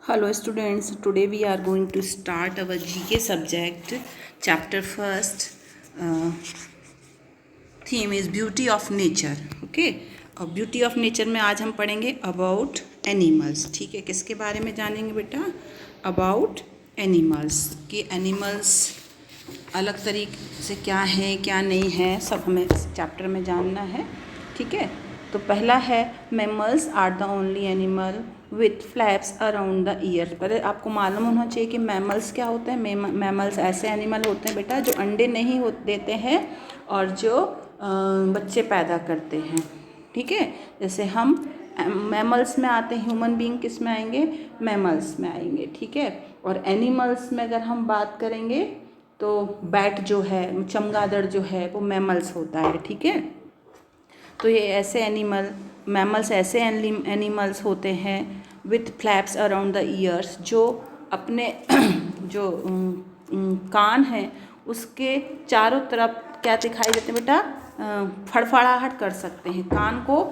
Hello students, today we are going to start our GK subject. Chapter first theme is beauty of nature. Okay, और beauty of nature में आज हम पढ़ेंगे about animals. ठीक है, किसके बारे में जानेंगे बेटा? About animals. कि एनिमल्स अलग तरीके से क्या है क्या नहीं है सब हमें इस चैप्टर में जानना है. ठीक है, तो पहला है mammals are the only animal with flaps around the ear. पहले आपको मालूम होना चाहिए कि मैमल्स क्या होते हैं. मैमल्स ऐसे एनिमल होते हैं बेटा जो अंडे नहीं देते हैं और जो बच्चे पैदा करते हैं. ठीक है, जैसे हम मैमल्स में आते हैं, ह्यूमन बीइंग किस में आएंगे? मैमल्स में आएंगे. ठीक है, और एनिमल्स में अगर हम बात करेंगे तो बैट जो है, चमगादड़ जो है वो मैमल्स होता है. ठीक है, तो ये ऐसे मैमल्स ऐसे एनिमल्स होते हैं with flaps around the years, जो अपने जो कान हैं उसके चारों तरफ क्या दिखाई देते हैं बेटा? फड़फड़ाहट कर सकते हैं, कान को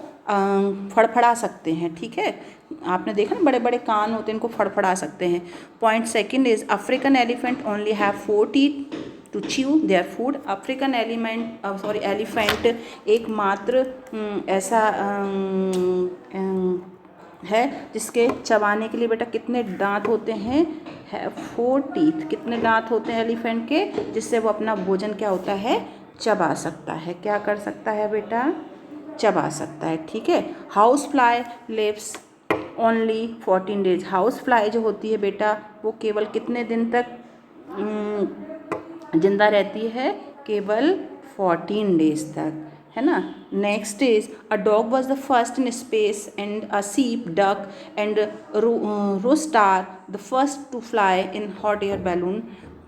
फड़फड़ा सकते हैं. ठीक है, आपने देखा ना बड़े बड़े कान होते हैं, इनको फड़फड़ा सकते हैं. Point second is African elephant only have 4 teeth to chew their food. African elephant एकमात्र ऐसा है जिसके चबाने के लिए बेटा कितने दांत होते हैं? 4 टीथ. कितने दांत होते हैं एलिफेंट के, जिससे वो अपना भोजन क्या होता है? चबा सकता है. क्या कर सकता है बेटा? चबा सकता है. ठीक है, house fly lives only 14 days. House fly जो होती है बेटा वो केवल कितने दिन तक जिंदा रहती है? केवल 14 डेज तक, है ना. Next is a dog was the first in space and a sheep duck and rooster the first to fly in hot air balloon.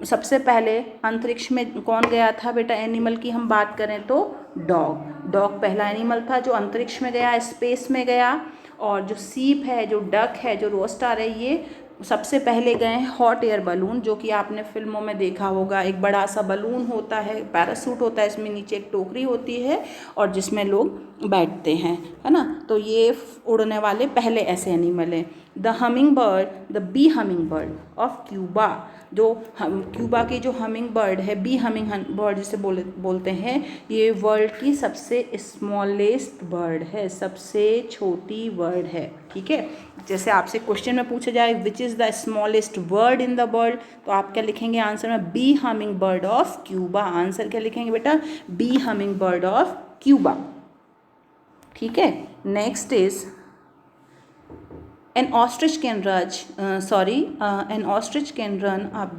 सबसे पहले अंतरिक्ष में कौन गया था बेटा? एनिमल की हम बात करें तो डॉग पहला एनिमल था जो अंतरिक्ष में गया, स्पेस में गया. और जो सीप है, जो डक है, जो रोस्टार है, ये सबसे पहले गए हैं हॉट एयर बलून, जो कि आपने फिल्मों में देखा होगा. एक बड़ा सा बलून होता है, पैरासूट होता है, इसमें नीचे एक टोकरी होती है और जिसमें लोग बैठते हैं, है ना. तो ये उड़ने वाले पहले ऐसे एनिमल हैं. The hummingbird, the bee hummingbird of Cuba. जो क्यूबा की जो हमिंग बर्ड है, बी हमिंग बर्ड जिसे बोलते हैं, ये वर्ल्ड की सबसे स्मॉलेस्ट बर्ड है, सबसे छोटी बर्ड है. ठीक है, जैसे आपसे क्वेश्चन में पूछा जाए which is the smallest bird in the world, तो आप क्या लिखेंगे आंसर में? Bee hummingbird of Cuba. Answer क्या लिखेंगे बेटा? Bee hummingbird of Cuba. ठीक है, next is an ostrich can run up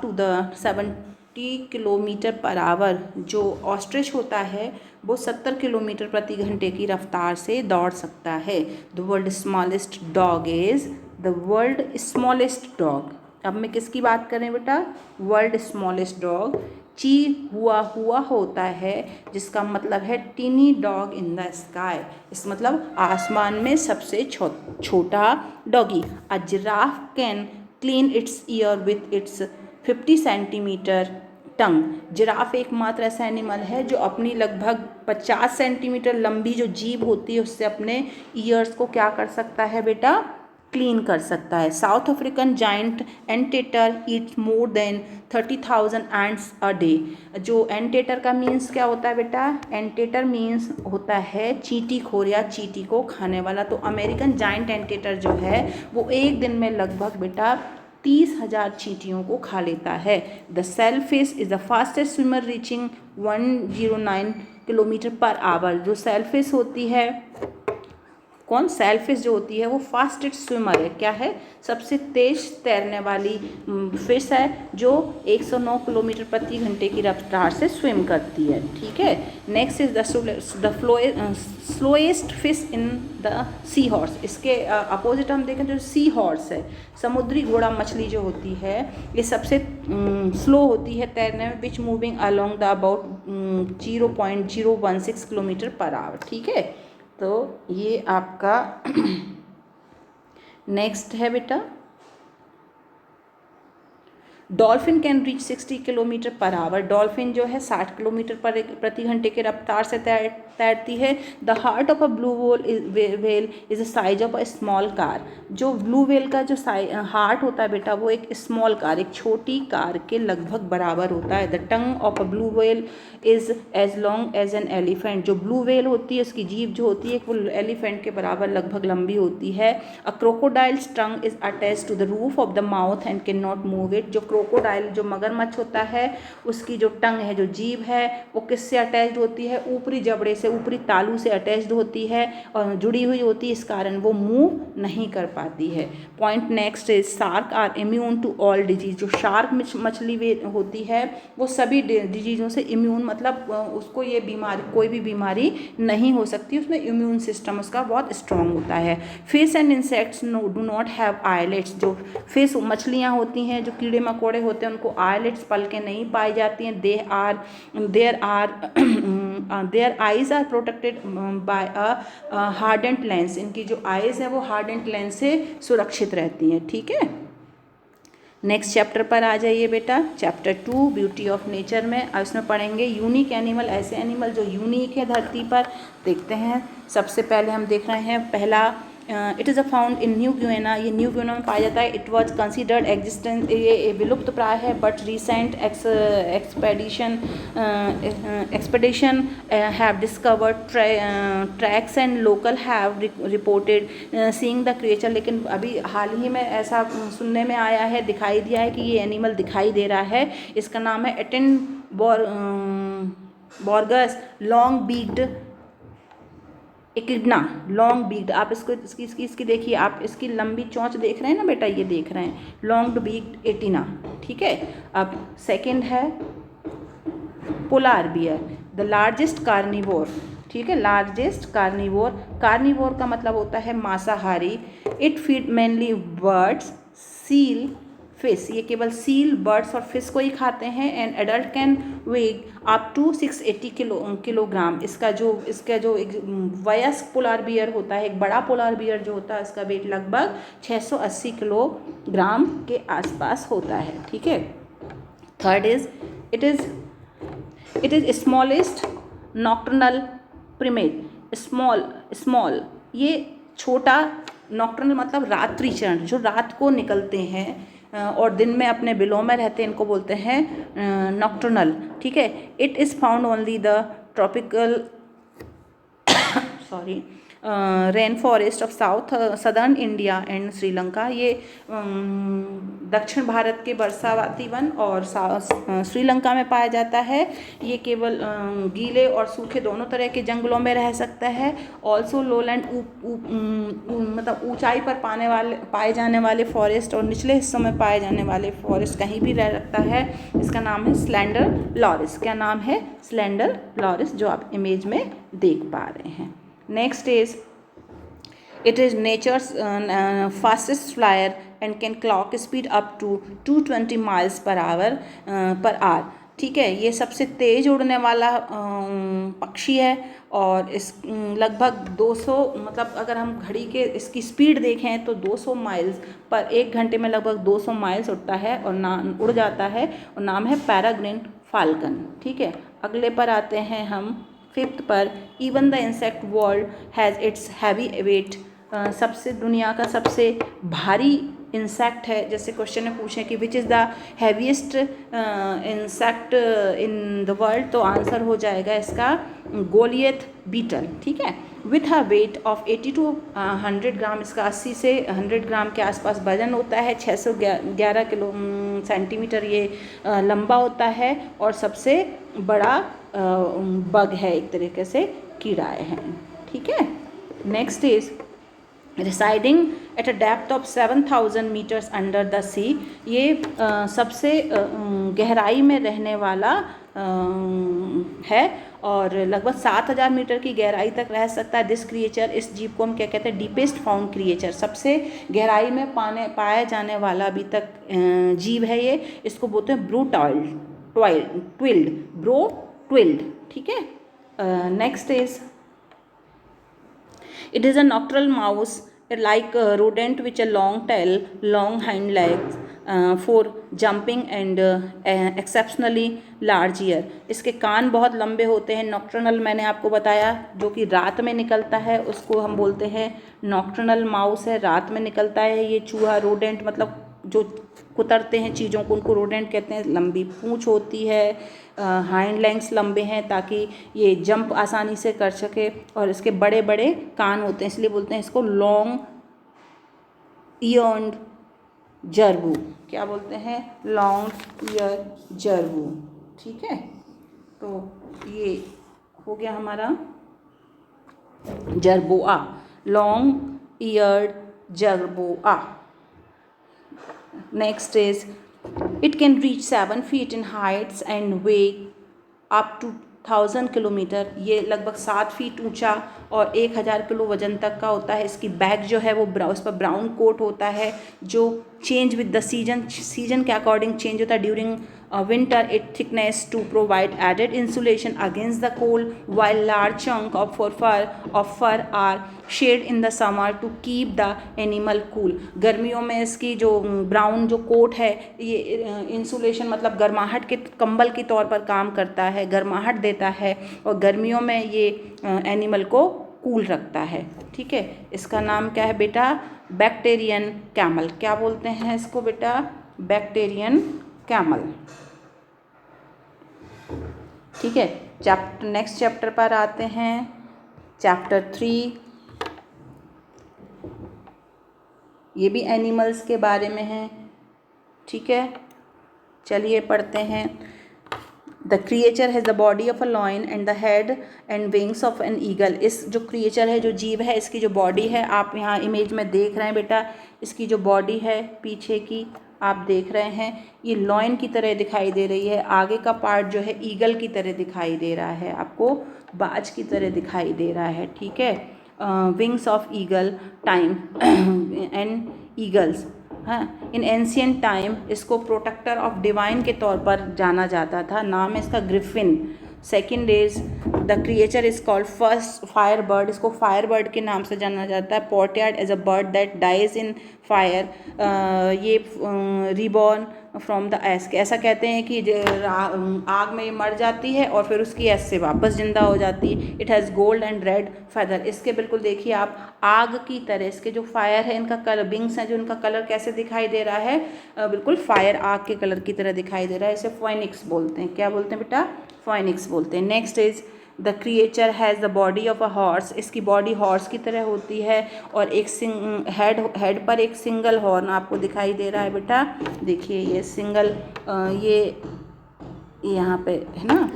to the 70 kilometre per hour. जो ऑस्ट्रिच होता है वो 70 किलोमीटर प्रति घंटे की रफ्तार से दौड़ सकता है. The world smallest dog is the world smallest dog. अब मैं किसकी बात करें बेटा? वर्ल्ड स्मॉलेस्ट डॉग ची हुआ होता है, जिसका मतलब है tiny dog in the sky. इस मतलब आसमान में सबसे छोटा doggy. A giraffe can clean its ear with its 50 centimetre tongue. Giraffe एकमात्र ऐसा एनिमल है जो अपनी लगभग 50 सेंटीमीटर लंबी जो जीभ होती है उससे अपने ईयर्स को क्या कर सकता है बेटा? क्लीन कर सकता है. South African giant anteater eats more than 30,000 ants a day. जो एंटेटर का मीन्स क्या होता है बेटा? एंटेटर मीन्स होता है चींटी खोर या चींटी को खाने वाला. तो अमेरिकन जाइंट एंटेटर जो है वो एक दिन में लगभग बेटा 30,000 चींटियों को खा लेता है. The shellfish is the fastest swimmer reaching 109 kilometre per hour. जो सेलफिश होती है, कौन? सेलफिश जो होती है वो फास्टेस्ट स्विमर है. क्या है? सबसे तेज तैरने वाली फिश है जो 109 किलोमीटर प्रति घंटे की रफ्तार से स्विम करती है. ठीक है, next is the slowest fish in the seahorse. इसके अपोजिट हम देखें तो सी हॉर्स है, समुद्री घोड़ा मछली जो होती है, ये सबसे स्लो होती है तैरने में, which moving along the about 0.016 kilometre per hour. ठीक है, तो ये आपका नेक्स्ट है बेटा. Dolphin can reach 60 kilometre per hour. Dolphin जो है 60 किलोमीटर प्रति घंटे के रफ्तार से तैरती है। The heart of a blue whale is the size of a small car. जो ब्लू व्हेल का जो हार्ट होता है बेटा वो एक स्मॉल कार, एक छोटी कार के लगभग बराबर होता है। The tongue of a blue whale is as long as an elephant. जो ब्लू व्हेल होती है उसकी जीभ जो होती है वो एलिफेंट के बराबर लगभग लंबी होती है। A crocodile's tongue is attached to the roof of the mouth and can not move it. जो क्रोकोडाइल जो मगरमच्छ होता है उसकी जो टंग है, जो जीभ है, वो किससे अटैच्ड होती है? ऊपरी जबड़े से, ऊपरी तालू से अटैच्ड होती है और जुड़ी हुई होती है, इस कारण वो मूव नहीं कर पाती है। Point next is shark are immune to all disease. जो शार्क मछली होती है वो सभी डिजीज़ों से इम्यून, मतलब उसको ये बीमारी, कोई भी बीमारी नहीं हो सकती, उसमें इम्यून सिस्टम उसका बहुत स्ट्रांग होता है। Fish and insects do not have eyelids. जो फिश मछलियाँ होती हैं, जो कीड़े मकोड़े होते हैं, उनको आईलेट्स पलकें नहीं पाई जाती हैं। Their eyes are protected by a hardened lens. इनकी जो आइज़ है वो हार्डेंड लेंस से सुरक्षित रहती हैं। ठीक है, नेक्स्ट चैप्टर पर आ जाइए बेटा, चैप्टर 2 ब्यूटी ऑफ नेचर में। अब इसमें पढ़ेंगे यूनिक एनिमल, ऐसे एनिमल जो यूनिक है धरती पर। देखते हैं, सबसे पहले हम देख रहे हैं पहला, it is a found in new Guinea. ये न्यू गिनिया में पाया जाता है। इट वाज कंसिडर्ड एग्जिस्टेंस, ये विलुप्त प्राय है, but recent expedition have discovered tracks and local have reported seeing the creature. लेकिन अभी हाल ही में ऐसा सुनने में आया है, दिखाई दिया है कि ये एनिमल दिखाई दे रहा है। इसका नाम है Attenborough's long beaked echidna. Long beaked, आप इसकी देखिए, आप इसकी लंबी चोंच देख रहे हैं ना बेटा, ये देख रहे हैं, लॉन्ग बीक्ड एटिना। ठीक है, अब सेकंड है polar bear, the largest carnivore. ठीक है, लार्जेस्ट कार्निवोर। कार्निवोर का मतलब होता है मांसाहारी। It feed mainly birds, seal, fish. ये केवल सील, बर्ड्स और फिश को ही खाते हैं। And adult can weigh up to 680 kilogram. इसका जो एक वयस्क पोलार बियर होता है, एक बड़ा पोलार बियर जो होता है, इसका वेट लगभग 680 किलोग्राम के आसपास होता है। ठीक है, third is it is smallest nocturnal प्रिमेट। Small ये छोटा, नॉक्टर्नल मतलब रात्रिचरण, जो रात को निकलते हैं और दिन में अपने बिलों में रहते हैं, इनको बोलते हैं नॉक्टर्नल। ठीक है, it is found only the tropical rain forest of southern India and Sri Lanka. ये दक्षिण भारत के वर्षावती वन और श्रीलंका में पाया जाता है। ये केवल गीले और सूखे दोनों तरह के जंगलों में रह सकता है। ऑल्सो लोलैंड, मतलब ऊंचाई पर पाए जाने वाले फॉरेस्ट और निचले हिस्सों में पाए जाने वाले फॉरेस्ट कहीं भी रह सकता है। इसका नाम है स्लेंडर लॉरिस। क्या नाम है? स्लेंडर लॉरिस, जो आप इमेज में देख पा रहे हैं। Next is it is nature's fastest flyer and can clock speed up to 220 miles per hour. ठीक है, ये सबसे तेज़ उड़ने वाला पक्षी है और इस लगभग 200, मतलब अगर हम घड़ी के इसकी स्पीड देखें तो 200 माइल्स पर एक घंटे में लगभग 200 माइल्स उड़ता है और उड़ जाता है, और नाम है पैराग्रीन फाल्कन। ठीक है, अगले पर आते हैं हम, फिफ्थ पर। Even the insect world has its heavy weight. सबसे दुनिया का सबसे भारी इंसेक्ट है। जैसे क्वेश्चन में पूछें कि विच is the heaviest insect in the world, तो आंसर हो जाएगा इसका गोलियथ बीटल। ठीक है, with a weight of 80 to 100 ग्राम। इसका 80 से 100 ग्राम के आसपास वजन होता है। 611 सेंटीमीटर ये लंबा होता है और सबसे बड़ा बग है, एक तरीके से कीड़ाए हैं। ठीक है, next is residing at a depth of 7000 metres under the sea. ये सबसे गहराई में रहने वाला है और लगभग 7000 मीटर की गहराई तक रह सकता है। दिस क्रिएचर, इस जीव को हम क्या कहते हैं? डीपेस्ट फाउंड क्रिएचर, सबसे गहराई में पाया जाने वाला अभी तक जीव है ये। इसको बोलते हैं ब्रो ट्विल्ड। ठीक है, next is it is a nocturnal mouse like rodent with a long tail, long hind legs for jumping and exceptionally large ear. इसके कान बहुत लंबे होते हैं. नॉक्टर्नल मैंने आपको बताया जो कि रात में निकलता है उसको हम बोलते हैं नॉक्टर्नल माउस है, रात में निकलता है ये चूहा. रोडेंट मतलब जो कुतरते हैं चीज़ों को उनको रोडेंट कहते हैं. लंबी पूँछ होती है, हाइंड लेग्स लंबे हैं ताकि ये जंप आसानी से कर सके, और इसके बड़े बड़े कान होते हैं इसलिए बोलते हैं इसको लॉन्ग ईयर्ड जरबू. क्या बोलते हैं? Long ear jerboa. ठीक है, तो ये हो गया हमारा jerboa, long eared jerboa. Next is it can reach 7 feet in heights and weigh up to 1000 kilometre. ये लगभग 7 फीट ऊंचा और 1000 किलो वजन तक का होता है. इसकी बैक जो है वो उस पर ब्राउन कोट होता है जो चेंज विद द सीजन के अकॉर्डिंग चेंज होता है. During winter it thickness to provide added insulation against the cold, while large chunk of fur are shed in the summer to keep the animal cool. गर्मियों में इसकी जो brown जो coat है ये इंसुलेशन मतलब गर्माहट के कंबल के तौर पर काम करता है, गर्माहट देता है, और गर्मियों में ये एनिमल को कूल रखता है. ठीक है, इसका नाम क्या है बेटा? Bactrian camel. क्या बोलते हैं इसको बेटा? Bactrian camel. ठीक है, नेक्स्ट चैप्टर पर आते हैं. चैप्टर 3 ये भी एनिमल्स के बारे में है. ठीक है, चलिए पढ़ते हैं. The creature has the body of a lion and the head and wings of an eagle. इस जो क्रिएचर है, जो जीव है, इसकी जो बॉडी है आप यहाँ इमेज में देख रहे हैं बेटा. इसकी जो बॉडी है पीछे की आप देख रहे हैं ये लॉयन की तरह दिखाई दे रही है. आगे का पार्ट जो है ईगल की तरह दिखाई दे रहा है, आपको बाज की तरह दिखाई दे रहा है. ठीक है, wings of eagle time and eagles. हाँ, इन एंशियंट टाइम इसको प्रोटेक्टर ऑफ डिवाइन के तौर पर जाना जाता था. नाम है इसका griffin. Second is the creature is called first fire bird. इसको फायर बर्ड के नाम से जाना जाता है. Portrayed as a bird that dies in fire. ये रिबॉर्न फ्रॉम द एस. ऐसा कहते हैं कि आग में मर जाती है और फिर उसकी एस से वापस जिंदा हो जाती है. It has gold and red feather. इसके बिल्कुल देखिए आप आग की तरह इसके जो फायर है इनका कलर, विंग्स हैं जो इनका कलर कैसे दिखाई दे रहा है? बिल्कुल फायर आग के कलर की तरह दिखाई दे रहा है. इसे फोइनिक्स बोलते हैं. क्या बोलते हैं बेटा? फोइनिक्स बोलते हैं. Next is the creature has the body of a horse. इसकी बॉडी हॉर्स की तरह होती है और एक हेड पर एक सिंगल हॉर्न आपको दिखाई दे रहा है बेटा. देखिए ये सिंगल ये यहाँ पे है ना,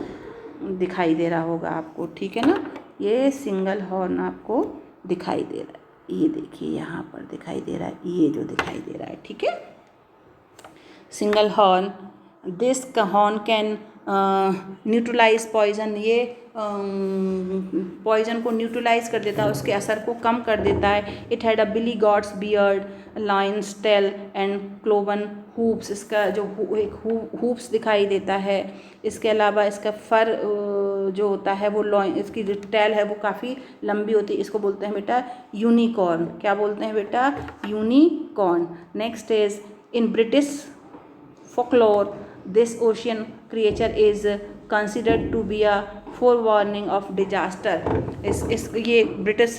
दिखाई दे रहा होगा आपको. ठीक है ना, ये सिंगल हॉर्न आपको दिखाई दे रहा है. ये देखिए यहाँ पर दिखाई दे रहा है, ये जो दिखाई दे रहा है. ठीक है, single horn. This horn can neutralise poison. ये पॉइजन को न्यूट्रलाइज कर देता है, उसके असर को कम कर देता है. It had a billy goat's beard, lion's tail and cloven hoofs. इसका जो एक हूप्स दिखाई देता है. इसके अलावा इसका फर जो होता है वो इसकी जो टेल है वो काफ़ी लंबी होती है. इसको बोलते हैं बेटा यूनिकॉर्न. क्या बोलते हैं बेटा? Unicorn. Next is in British folklore this ocean creature is considered to be a forewarning of disaster. इस ये ब्रिटिश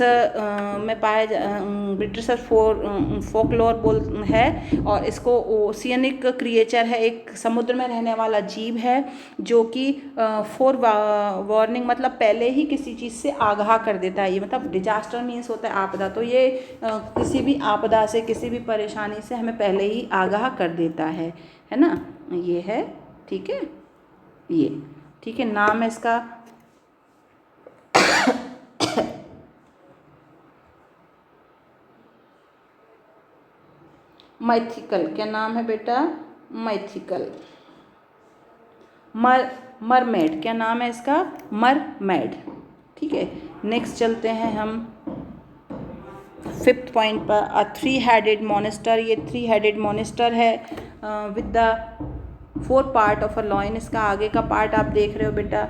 में पाया ब्रिटिश फोकलोर बोल है, और इसको ओशियनिक क्रिएचर है, एक समुद्र में रहने वाला जीव है जो कि फोर वार्निंग मतलब पहले ही किसी चीज़ से आगाह कर देता है. ये मतलब डिजास्टर मीन्स होता है आपदा, तो ये किसी भी आपदा से किसी भी परेशानी से हमें पहले ही आगाह कर देता है ना. ये है. ठीक है, ये ठीक है. नाम है इसका माइथिकल. क्या नाम है बेटा? माइथिकल. मरमेड. क्या नाम है इसका? मरमेड. ठीक है, नेक्स्ट चलते हैं हम 5th पॉइंट पर. A 3-headed monster. ये 3-headed मॉन्स्टर है with the 4 part of a lion. इसका आगे का पार्ट आप देख रहे हो बेटा,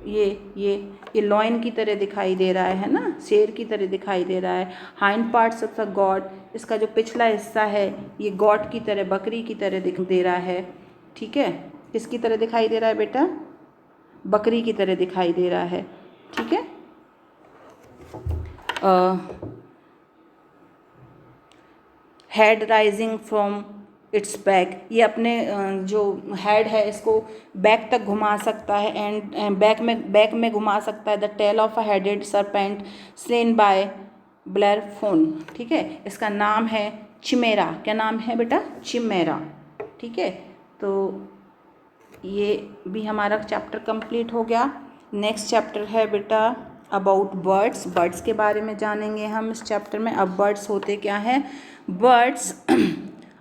ये ये ये लॉइन की तरह दिखाई दे रहा है ना, शेर की तरह दिखाई दे रहा है। Hind parts of the God, इसका जो पिछला हिस्सा है ये गॉड की तरह, बकरी की तरह दिख दे रहा है। ठीक है, किसकी तरह दिखाई दे रहा है बेटा? बकरी की तरह दिखाई दे रहा है। ठीक है, head rising from its back, ये अपने जो हेड है इसको बैक तक घुमा सकता है एंड बैक में घुमा सकता है। The tail of a headed serpent slain by Bellerophon. ठीक है, इसका नाम है चिमेरा। क्या नाम है बेटा? चिमेरा। ठीक है, तो ये भी हमारा चैप्टर कंप्लीट हो गया। नेक्स्ट चैप्टर है बेटा अबाउट बर्ड्स। बर्ड्स के बारे में जानेंगे हम इस चैप्टर में। अब बर्ड्स होते क्या हैं? Birds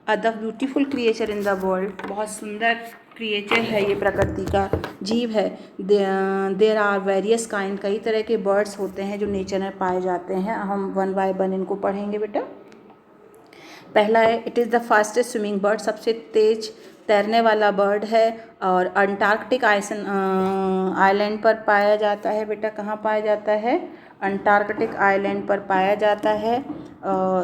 are the beautiful creature in the world, बहुत सुंदर क्रिएचर है ये, प्रकृति का जीव है। देर आर वेरियस काइंड, कई तरह के बर्ड्स होते हैं जो नेचर में पाए जाते हैं। हम वन बाय वन इनको पढ़ेंगे बेटा। पहला है it is the fastest swimming bird, सबसे तेज तैरने वाला बर्ड है और अंटार्कटिक आइलैंड पर पाया जाता है बेटा। कहाँ पाया जाता है? अंटार्कटिक आइलैंड पर पाया जाता है।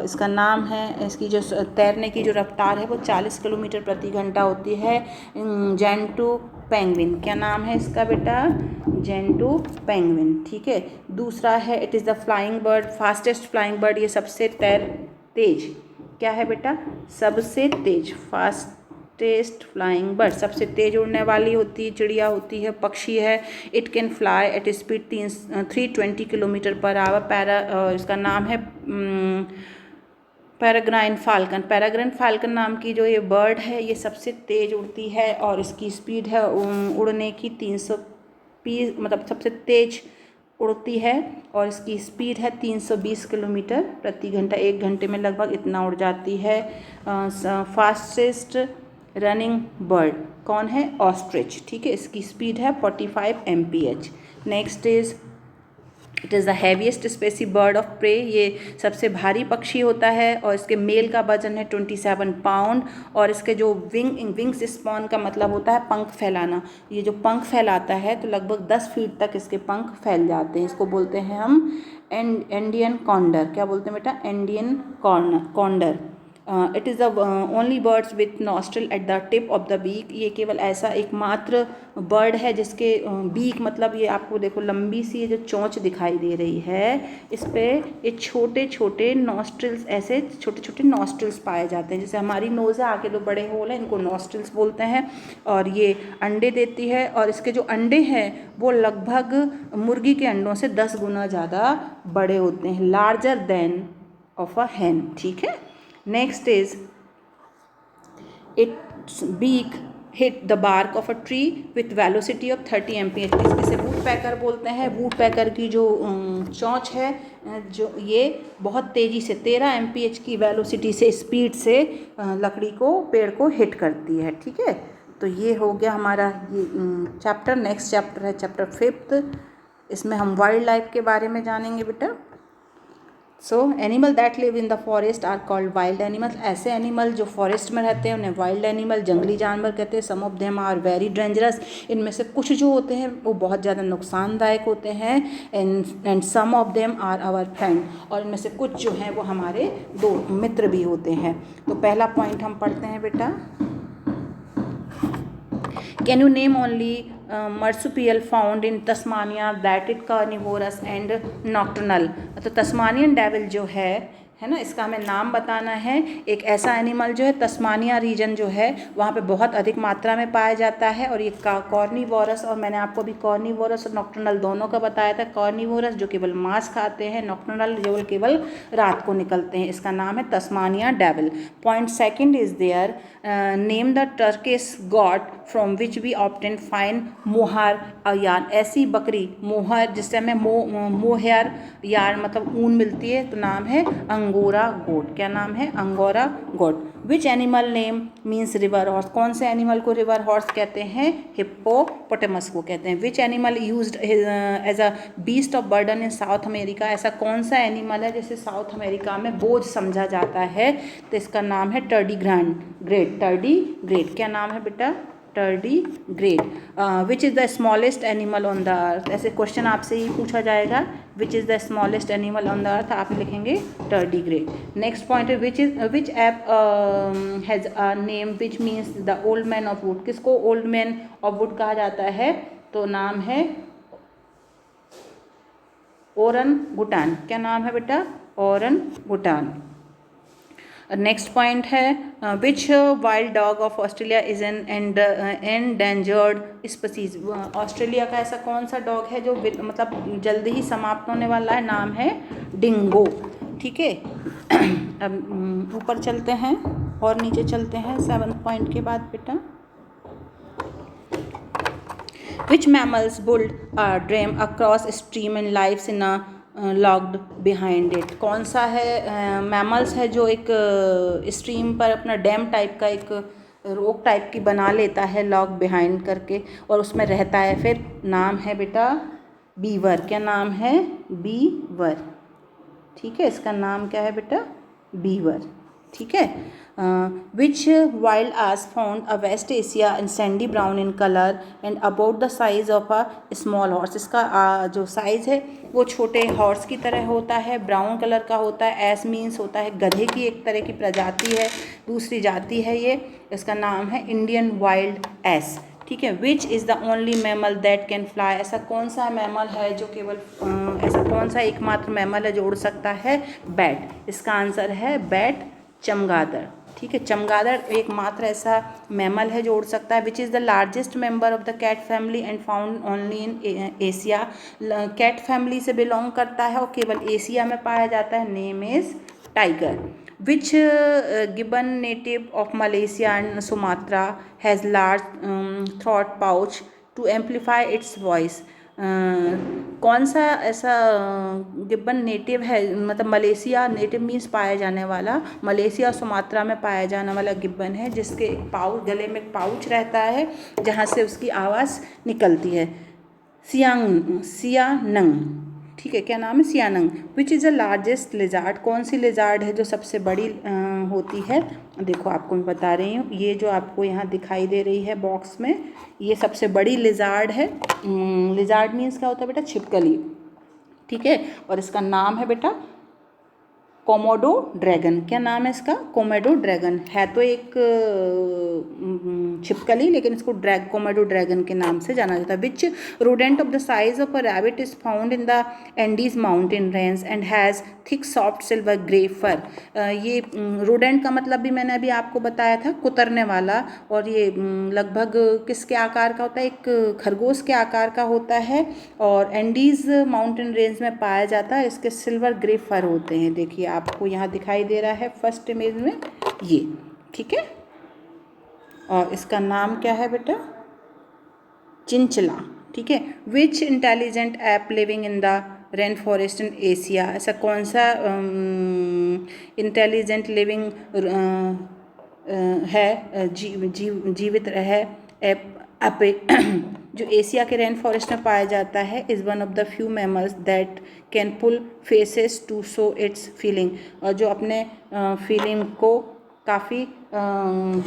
इसका नाम है, इसकी जो तैरने की जो रफ्तार है वो 40 किलोमीटर प्रति घंटा होती है। जेंटू पेंगुइन, क्या नाम है इसका बेटा? Gentoo penguin. ठीक है, दूसरा है it is the flying bird, fastest flying bird, ये सबसे तेज क्या है बेटा? सबसे तेज, फास्टेस्ट फ्लाइंग बर्ड, सबसे तेज उड़ने वाली होती है, चिड़िया होती है, पक्षी है। It can fly at speed 320 kilometre per hour. इसका नाम है पैराग्राइन फाल्कन। पैराग्राइन फाल्कन नाम की जो ये बर्ड है ये सबसे तेज उड़ती है और इसकी स्पीड है उड़ने की 320, मतलब सबसे तेज उड़ती है और इसकी स्पीड है 320 किलोमीटर प्रति घंटा, 1 घंटे में लगभग इतना उड़ जाती है। फास्टेस्ट रनिंग बर्ड कौन है? ऑस्ट्रिच। ठीक है, इसकी स्पीड है 45 mph। Next is it is the heaviest species bird of prey, ये सबसे भारी पक्षी होता है और इसके मेल का वजन है 27 पाउंड और इसके जो विंग्स स्पॉन का मतलब होता है पंख फैलाना, ये जो पंख फैलाता है तो लगभग 10 फीट तक इसके पंख फैल जाते हैं। इसको बोलते हैं हम इंडियन कॉन्डर। क्या बोलते हैं बेटा? Indian condor. It is the only birds with nostril at the tip of the beak, ये केवल ऐसा एकमात्र बर्ड है जिसके बीक, मतलब ये आपको देखो लंबी सी ये जो चोंच दिखाई दे रही है, इस पे ये छोटे छोटे नॉस्ट्रिल्स, ऐसे छोटे छोटे नॉस्ट्रिल्स पाए जाते हैं। जैसे हमारी नोज़ है, आगे दो बड़े होल हैं, इनको नॉस्ट्रिल्स बोलते हैं। और ये अंडे देती है और इसके जो अंडे हैं वो लगभग मुर्गी के अंडों से 10 गुना ज़्यादा बड़े होते हैं, larger than of a hen. ठीक है, next is its beak hit the bark of a tree with velocity of 30 mph। इसे वुड पैकर बोलते हैं। वुड पैकर की जो चोंच है जो ये बहुत तेज़ी से 13 mph की वेलोसिटी से, स्पीड से लकड़ी को, पेड़ को हिट करती है। ठीक है, तो ये हो गया हमारा ये चैप्टर। नेक्स्ट चैप्टर है चैप्टर 5। इसमें हम वाइल्ड लाइफ के बारे में जानेंगे बेटा। So animal that live in the forest are called wild animals, ऐसे एनिमल जो फॉरेस्ट में रहते हैं उन्हें वाइल्ड एनिमल, जंगली जानवर कहते हैं। Some of them are very dangerous, इनमें से कुछ जो होते हैं वो बहुत ज़्यादा नुकसानदायक होते हैं। And some of them are our friend, और इनमें से कुछ जो हैं वो हमारे दो मित्र भी होते हैं। तो पहला पॉइंट हम पढ़ते हैं बेटा, can you name only marsupial found in Tasmania that it carnivorous and nocturnal। तो तस्मानियन डेविल जो है ना, इसका हमें नाम बताना है। एक ऐसा एनिमल जो है तस्मानिया रीजन जो है वहाँ पे बहुत अधिक मात्रा में पाया जाता है और ये कॉर्निवोरस, और मैंने आपको अभी कॉर्निवोरस और नॉक्टर्नल दोनों का बताया था। कॉर्निवोरस जो केवल मांस खाते हैं, नॉक्टर्नल जो केवल रात को निकलते हैं। इसका नाम है Tasmania devil. Point second is there, name the Turkish goat from which we obtain fine mohair yarn. ऐसी बकरी मोहर जिससे हमें मोहर यार्न मतलब ऊन मिलती है, तो नाम है अंगोरा गोट। क्या नाम है? Angora goat. Which animal name means river horse, कौन से एनिमल को रिवर हॉर्स कहते हैं? हिप्पोपोटेमस को कहते हैं। Which animal used as a beast of burden in South America, ऐसा कौन सा एनिमल है जिसे साउथ अमेरिका में बोझ समझा जाता है? तो इसका नाम है टर्डी ग्रेट। टर्डी ग्रेट। क्या नाम है बेटा? Tardigrade. Which is the smallest animal on the earth, ऐसे क्वेश्चन आपसे ही पूछा जाएगा, which is the smallest animal on the earth, आप लिखेंगे टर्डीग्रेड। नेक्स्ट पॉइंट है which ape has a name which means the old man of wood, किसको old man of wood कहा जाता है, तो नाम है ओरंगुटान। क्या नाम है बेटा, ओरंगुटान। नेक्स्ट पॉइंट है which wild dog of Australia is an endangered species, Australia का ऐसा कौन सा डॉग है जो मतलब जल्दी ही समाप्त होने वाला है, नाम है डिंगो। ठीक है, अब ऊपर चलते हैं और नीचे चलते हैं 7th पॉइंट के बाद बेटा। Which mammals build a dam across stream and lives in a logged behind it, कौन सा है मैमल्स है जो एक स्ट्रीम पर अपना डैम टाइप का एक रोक टाइप की बना लेता है लॉग बिहाइंड करके और उसमें रहता है, फिर नाम है बेटा बीवर। क्या नाम है, बीवर। ठीक है, इसका नाम क्या है बेटा, बीवर। ठीक है, which wild ass found a West Asia in sandy brown in colour and about the size of a small horse, इसका जो साइज़ है वो छोटे हॉर्स की तरह होता है, ब्राउन कलर का होता है, एस मीन्स होता है गधे की एक तरह की प्रजाति है, दूसरी जाति है ये, इसका नाम है इंडियन वाइल्ड एस। ठीक है, which is the only mammal that can fly, ऐसा कौन सा मैमल है जो केवल ऐसा कौन सा एकमात्र मैमल है जो उड़ सकता है, बैट। इसका आंसर है बैट, चमगादड़। ठीक है, चमगादड़ एकमात्र ऐसा मैमल है जो उड़ सकता है। Which is the largest member of the cat family and found only in Asia, cat family से बिलोंग करता है और केवल एशिया में पाया जाता है, name is tiger. Which gibbon native of Malaysia and Sumatra has large throat pouch to amplify its voice, कौन सा ऐसा गिब्बन नेटिव है, मतलब मलेशिया नेटिव मीन्स पाया जाने वाला, मलेशिया सुमात्रा में पाया जाने वाला गिब्बन है जिसके एक पाउच, गले में एक पाउच रहता है जहाँ से उसकी आवाज़ निकलती है, सियानंग। ठीक है, क्या नाम है, siamang. Which is the largest lizard, कौन सी लिजार्ड है जो सबसे बड़ी होती है, देखो आपको मैं बता रही हूँ, ये जो आपको यहाँ दिखाई दे रही है बॉक्स में, ये सबसे बड़ी लिजार्ड है। लिजार्ड मीन्स क्या होता है बेटा, छिपकली। ठीक है, और इसका नाम है बेटा कोमोडो ड्रैगन। क्या नाम है इसका, कोमोडो ड्रैगन। है तो एक छिपकली लेकिन इसको कोमोडो ड्रैगन के नाम से जाना जाता है। Which rodent of the size of a rabbit is found in the Andes mountain range and has thick soft silver grey fur, ये रोडेंट का मतलब भी मैंने अभी आपको बताया था, कुतरने वाला, और ये लगभग किसके आकार का होता है, एक खरगोश के आकार का होता है और एंडीज माउंटेन रेंज में पाया जाता है, इसके सिल्वर ग्रे फर होते हैं। देखिए आपको यहाँ दिखाई दे रहा है फर्स्ट इमेज में ये। ठीक है, और इसका नाम क्या है बेटा, चिंचला। ठीक है, which intelligent ape living in the rain forest in Asia, ऐसा कौन सा इंटेलिजेंट लिविंग है जीवित है ऐप जो एशिया के रेन फॉरेस्ट में पाया जाता है, is one of the few mammals that can pull faces to show its feeling, और जो अपने फीलिंग को काफ़ी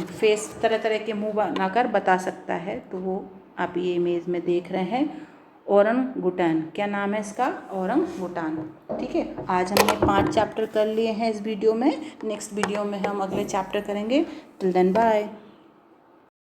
फेस तरह तरह के मुंह बनाकर बता सकता है, तो वो आप ये इमेज में देख रहे हैं ओरंगुटान। क्या नाम है इसका, ओरंगुटान। ठीक है, आज हमने 5 चैप्टर कर लिए हैं इस वीडियो में, नेक्स्ट वीडियो में हम अगले चैप्टर करेंगे। Till then bye.